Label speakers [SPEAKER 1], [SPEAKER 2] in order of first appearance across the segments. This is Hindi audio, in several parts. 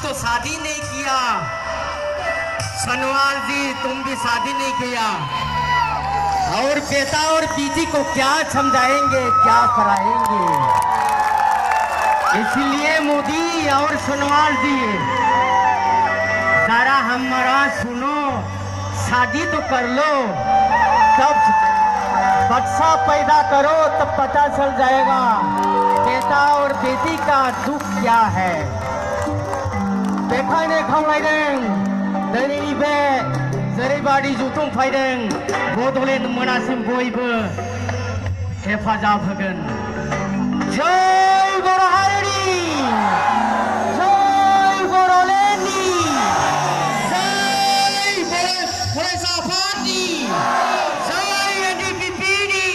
[SPEAKER 1] तो शादी नहीं किया। सनवाल जी तुम भी शादी नहीं किया, और बेटा और बीजी को क्या समझाएंगे, क्या कराएंगे। इसलिए मोदी और सनवाल जी सारा हमारा सुनो, शादी तो कर लो, तब बच्चा पैदा करो तब पता चल जाएगा बेटा और बेटी का दुख क्या है। बेखायनो खावलायदों दिनै बे जेरैबादि जथुम फैदों बड'लेण्ड मोनासिम बयबो हेफाजाब होगोन। जय बर' हारिनि, जय बड'लेण्डनि, जय फरायसा आफादनि, जय एनडिपिपिनि।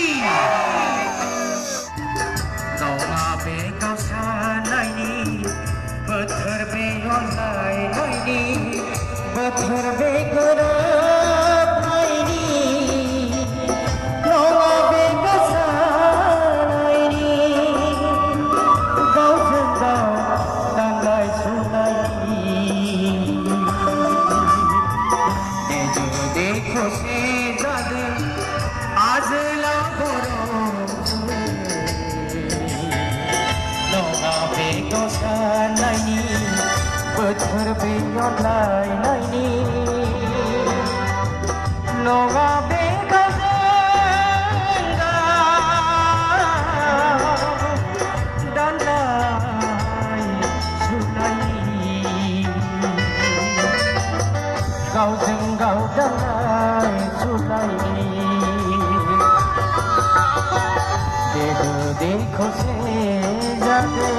[SPEAKER 1] गावहा बे गावस्रानायनि बोथोर बे अनलायनायनि बोथोर बे गोरोबनायनि नङा बे मोसानायनि गावजों गाव दांनाय सुनायनि। जुदि खौसे जादों आजोला बर' नङा बे गावस्रानायनि बोथोर बे अनलायनायनि नङा बे गावजों गाव दानलाय सुलायनि। गावजों गाव दानलाय सुलायनि। दे खौसे जादों।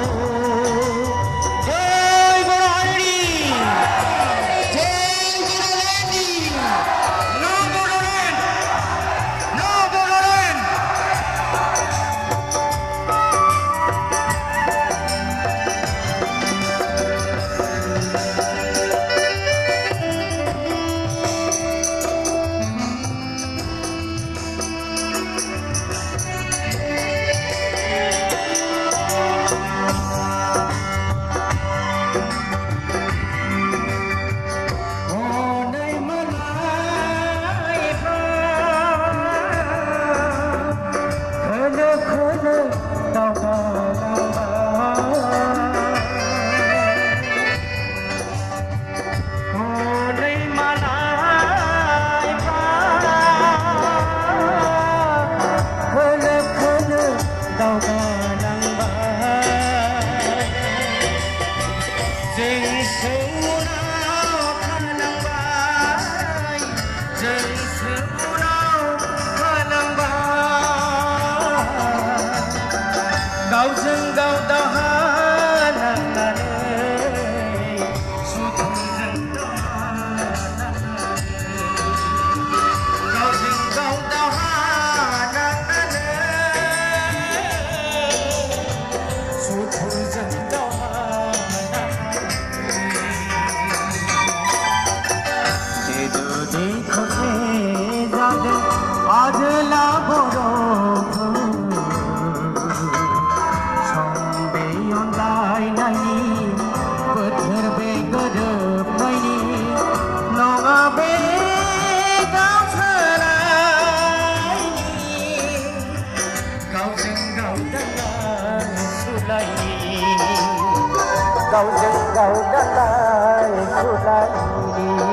[SPEAKER 1] गावजों गाव दावहा नांनानै सुथुरजों दावहा नांनानै गावजों गाव दावहा नांनानै सुथुरजों दावहा नांनानै जुदि खौसे जादों आजोला बर' बोथोर बे गोरोबनायनि नङा बे गावस्रानायनि गावजों गाव दानलाय सुलायनि गावजों गाव दानलाय सुलायनि।